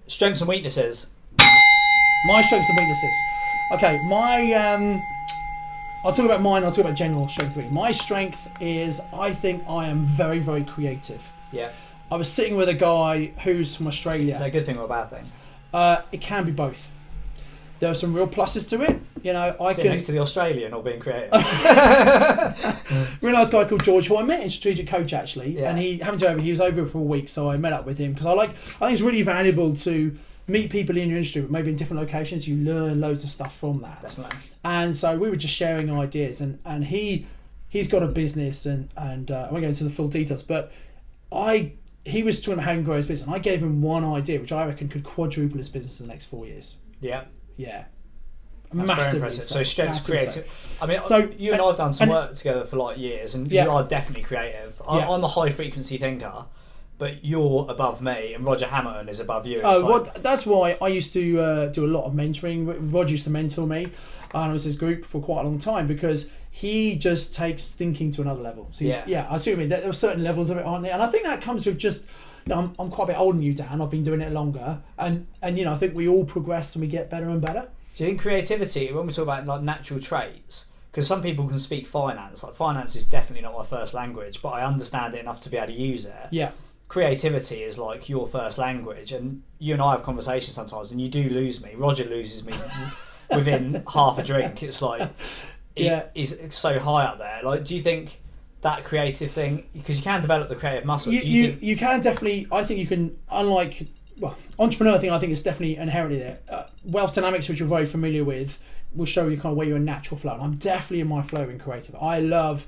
Strengths and weaknesses. My strengths and weaknesses. Okay, I'll talk about mine. I'll talk about general strength. My strength is I think I am very, very creative. Yeah. I was sitting with a guy who's from Australia. Is that a good thing or a bad thing? It can be both. There are some real pluses to it. You know, I Sitting next to the Australian or being creative. Real nice guy called George, who I met in Strategic Coach actually, Yeah. and he was over for a week, so I met up with him because I think it's really valuable to meet people in your industry, but maybe in different locations. You learn loads of stuff from that. Definitely. And so we were just sharing ideas, and he's got a business, and I won't go into the full details, but he was trying to how to grow his business, and I gave him one idea which I reckon could quadruple his business in the next 4 years. Yeah. Yeah. That's Massively very impressive. So strengths, creative. So. I mean, So, you and I have done some work together for like years, and Yeah. you are definitely creative. Yeah. I'm a high frequency thinker, but you're above me, and Roger Hamilton is above you. That's why I used to do a lot of mentoring. Roger used to mentor me, and I was his group for quite a long time because he just takes thinking to another level. So I see what you mean. There are certain levels of it, aren't there? And I think that comes with just. You know, I'm quite a bit older than you, Dan. I've been doing it longer, and you know, I think we all progress and we get better and better. Do you think creativity, when we talk about like natural traits, because some people can speak finance, like finance is definitely not my first language, but I understand it enough to be able to use it. Yeah. Creativity is like your first language, and you and I have conversations sometimes, and you do lose me. Roger loses me within half a drink. It's like, he's so high up there. Like, do you think that creative thing, because you can develop the creative muscle? You can definitely. I think you can. Unlike entrepreneur thing, I think it's definitely inherently there. Wealth dynamics, which you're very familiar with, will show you kind of where you're in natural flow. And I'm definitely in my flow in creative. I love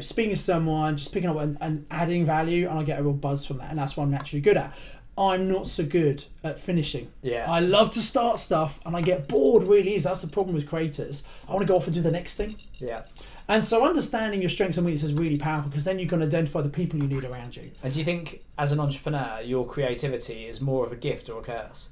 speaking to someone, just picking up and adding value, and I get a real buzz from that, and that's what I'm naturally good at. I'm not so good at finishing. Yeah. I love to start stuff, and I get bored really easy. That's the problem with creators. I want to go off and do the next thing. Yeah. And so understanding your strengths and weaknesses is really powerful because then you can identify the people you need around you. And do you think, as an entrepreneur, your creativity is more of a gift or a curse?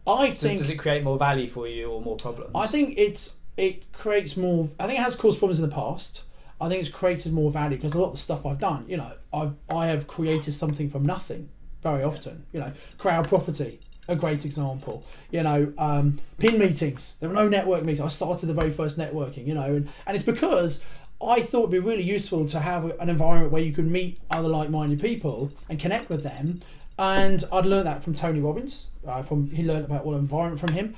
Does it create more value for you or more problems? I think it creates more. I think it has caused problems in the past. I think it's created more value because a lot of the stuff I've done, I have created something from nothing very often. Crowd property, a great example. Pin meetings. There were no network meetings. I started the very first networking. And it's because I thought it'd be really useful to have an environment where you could meet other like-minded people and connect with them. And I'd learned that from Tony Robbins. He learned about environment from him,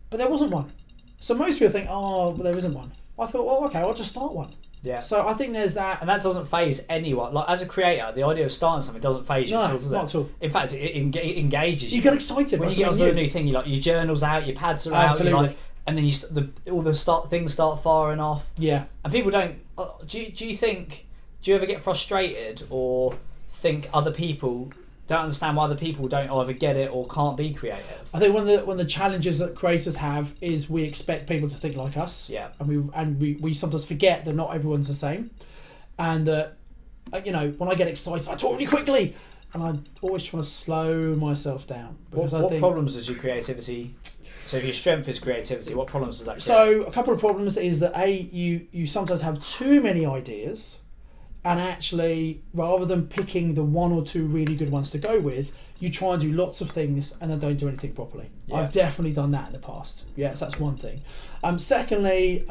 but there wasn't one. So most people think, but there isn't one. I thought, well, okay, I'll just start one. Yeah. So I think there's that, and that doesn't faze anyone. Like as a creator, the idea of starting something doesn't faze you at all, does it? Not at all. In fact, it engages you. You get excited when you get onto a new thing. Your journals out, your pads are out. Absolutely. And then things start firing off. Yeah. And people don't. Do you ever get frustrated or think other people don't understand why other people don't either get it or can't be creative? I think one of the challenges that creators have is we expect people to think like us. Yeah. And we sometimes forget that not everyone's the same, and that when I get excited, I talk really quickly, and I'm always trying to slow myself down. What problems does your creativity? So if your strength is creativity, what problems does that create? So a couple of problems is that you sometimes have too many ideas. And actually, rather than picking the one or two really good ones to go with, you try and do lots of things and then don't do anything properly. Yeah. I've definitely done that in the past. Yes, that's one thing. Secondly,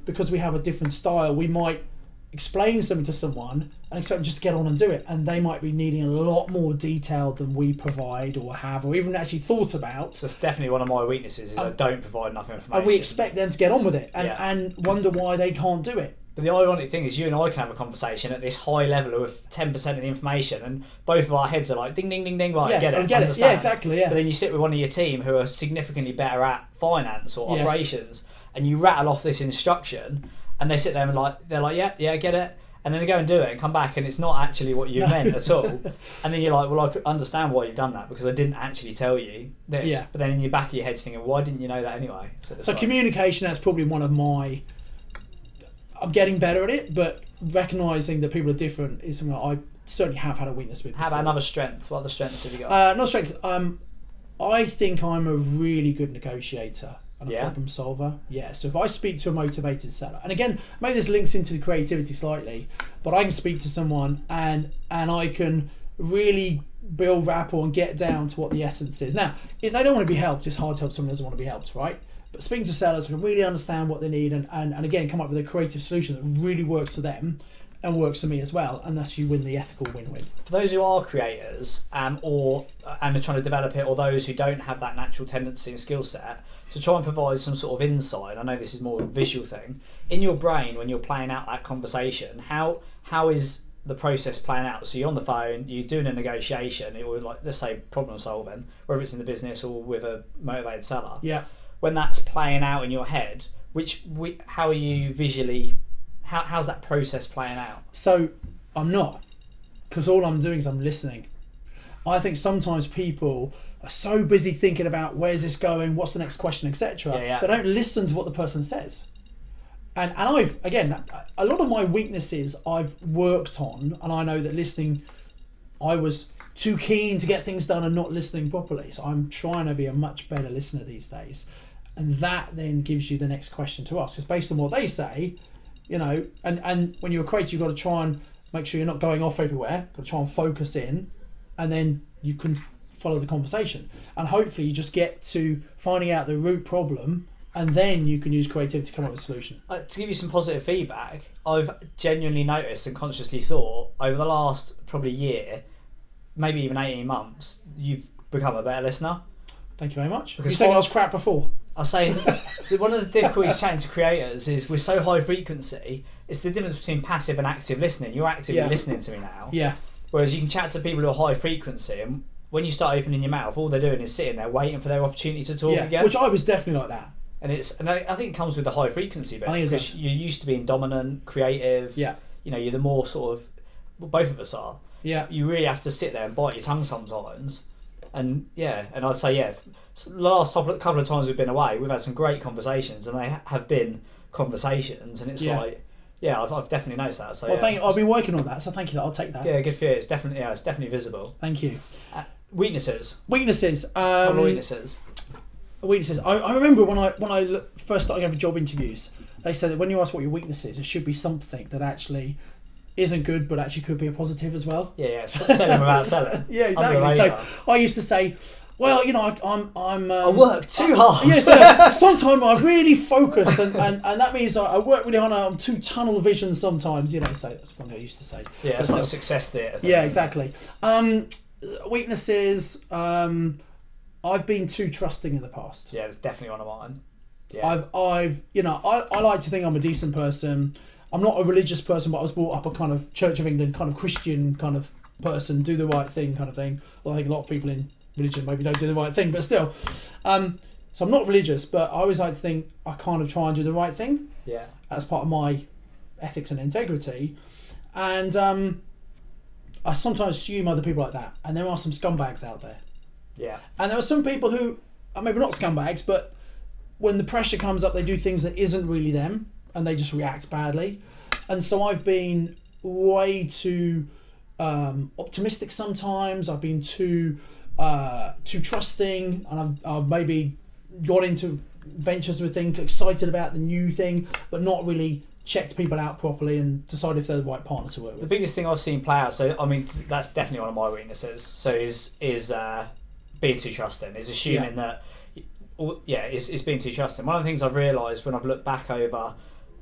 because we have a different style, we might explain something to someone and expect them just to get on and do it. And they might be needing a lot more detail than we provide or have or even actually thought about. That's definitely one of my weaknesses is I don't provide enough information. And we expect them to get on with it and wonder why they can't do it. But the ironic thing is you and I can have a conversation at this high level of 10% of the information and both of our heads are like ding, ding, ding, ding, right, get it. Yeah, exactly, yeah. But then you sit with one of your team who are significantly better at finance or operations and you rattle off this instruction and they sit there and they're like, yeah, get it. And then they go and do it and come back and it's not actually what you meant at all. And then you're like, well, I could understand why you've done that because I didn't actually tell you this. Yeah. But then in your back of your head you're thinking, why didn't you know that anyway? So communication, that's probably one of my... I'm getting better at it, but recognising that people are different is something I certainly have had a weakness with. How about another strength? What other strengths have you got? Another strength. I think I'm a really good negotiator and a problem solver. Yeah. So if I speak to a motivated seller, and again, maybe this links into the creativity slightly, but I can speak to someone and I can really build rapport and get down to what the essence is. Now, if they don't want to be helped, it's hard to help someone who doesn't want to be helped, right? But speaking to sellers who can really understand what they need and again come up with a creative solution that really works for them and works for me as well, and thus you win the ethical win-win. For those who are creators and are trying to develop it, or those who don't have that natural tendency and skill set, to try and provide some sort of insight, I know this is more of a visual thing, in your brain when you're playing out that conversation, how is the process playing out? So you're on the phone, you're doing a negotiation, or like, let's say problem solving, whether it's in the business or with a motivated seller. Yeah. When that's playing out in your head, how are you visually? How's that process playing out? So I'm not, because all I'm doing is I'm listening. I think sometimes people are so busy thinking about where's this going, what's the next question, etc. They don't listen to what the person says. And I've, again, a lot of my weaknesses I've worked on, and I know that listening, I was too keen to get things done and not listening properly. So I'm trying to be a much better listener these days. And that then gives you the next question to ask. Because based on what they say, you know, and when you're a creator, you've got to try and make sure you're not going off everywhere. You've got to try and focus in, and then you can follow the conversation. And hopefully you just get to finding out the root problem, and then you can use creativity to come up with a solution. To give you some positive feedback, I've genuinely noticed and consciously thought over the last probably year, maybe even 18 months, you've become a better listener. Thank you very much. Because you saying I was crap before? I was saying one of the difficulties chatting to creators is we're so high frequency. It's the difference between passive and active listening. You're actively listening to me now. Yeah. Whereas you can chat to people who are high frequency, and when you start opening your mouth, all they're doing is sitting there waiting for their opportunity to talk again. Which I was definitely like that. And I think it comes with the high frequency bit. I think it because does. you're used to being dominant, creative. Yeah. You know, you're the more sort of, well, both of us are. Yeah. You really have to sit there and bite your tongue sometimes. And I'd say, the last couple of times we've been away, we've had some great conversations, and they have been conversations, and it's I've definitely noticed that. So thank you. I've been working on that, so thank you. I'll take that. Yeah, good for you. It's definitely visible. Thank you. Weaknesses. Weaknesses. Weaknesses. Weaknesses. I remember when I first started having job interviews, they said that when you ask what your weakness is, it should be something that actually isn't good, but actually could be a positive as well. Yeah. Selling without selling. Yeah, exactly. So I used to say, well, you know, I work too hard. Yeah, so sometimes I really focus, and that means I work really hard. I'm too tunnel vision sometimes, you know. So that's one thing I used to say. Yeah, it's like success theatre. Yeah, exactly. Weaknesses. I've been too trusting in the past. Yeah, it's definitely one of mine. Yeah. I like to think I'm a decent person. I'm not a religious person, but I was brought up a kind of Church of England kind of Christian kind of person, do the right thing kind of thing. Well, I think a lot of people in religion maybe don't do the right thing, but still. So I'm not religious, but I always like to think I kind of try and do the right thing. Yeah. As part of my ethics and integrity. And I sometimes assume other people like that. And there are some scumbags out there. Yeah. And there are some people who are maybe not scumbags, but when the pressure comes up, they do things that isn't really them, and they just react badly. And so I've been way too optimistic sometimes. I've been too trusting, and I've maybe got into ventures with things, excited about the new thing, but not really checked people out properly and decided if they're the right partner to work with. The biggest thing I've seen play out, so I mean that's definitely one of my weaknesses. So is being too trusting, is assuming that it's being too trusting. One of the things I've realised when I've looked back over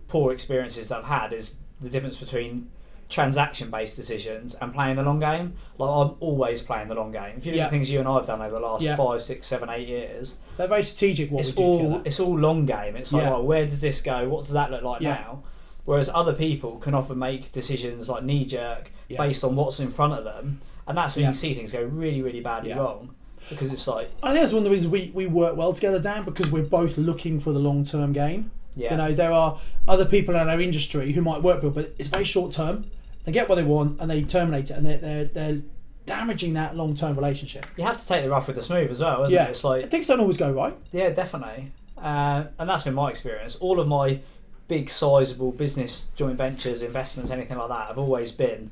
poor experiences that I've had is the difference between transaction-based decisions and playing the long game. Like I'm always playing the long game. If you look at things you and I have done over the last 5, 6, 7, 8 years, they're very strategic. It's all long game. It's like, well, where does this go? What does that look like now? Whereas other people can often make decisions like knee-jerk based on what's in front of them, and that's when you see things go really, really badly wrong. Because it's like, I think that's one of the reasons we work well together, Dan, because we're both looking for the long-term gain. Yeah. You know, there are other people in our industry who might work well, but it's very short-term. They get what they want and they terminate it, and they're damaging that long-term relationship. You have to take the rough with the smooth as well, isn't it? It's like things don't always go right. Yeah, definitely. And that's been my experience. All of my big, sizable business joint ventures, investments, anything like that, have always been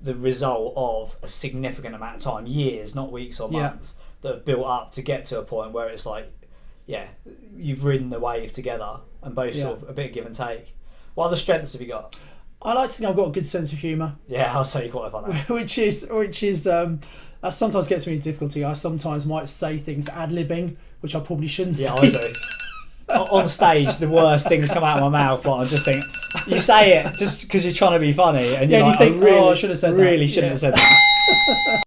the result of a significant amount of time, years, not weeks or months, that have built up to get to a point where it's like, you've ridden the wave together and both sort of a bit of give and take. What other strengths have you got? I like to think I've got a good sense of humour. Yeah, I'll say you're quite funny. which is that sometimes gets me in difficulty. I sometimes might say things ad-libbing, which I probably shouldn't say. Yeah, I do. On stage, the worst things come out of my mouth. Like, I just think you say it just because you're trying to be funny, and you're like, you think, I really, I should have said that. Really shouldn't have said that.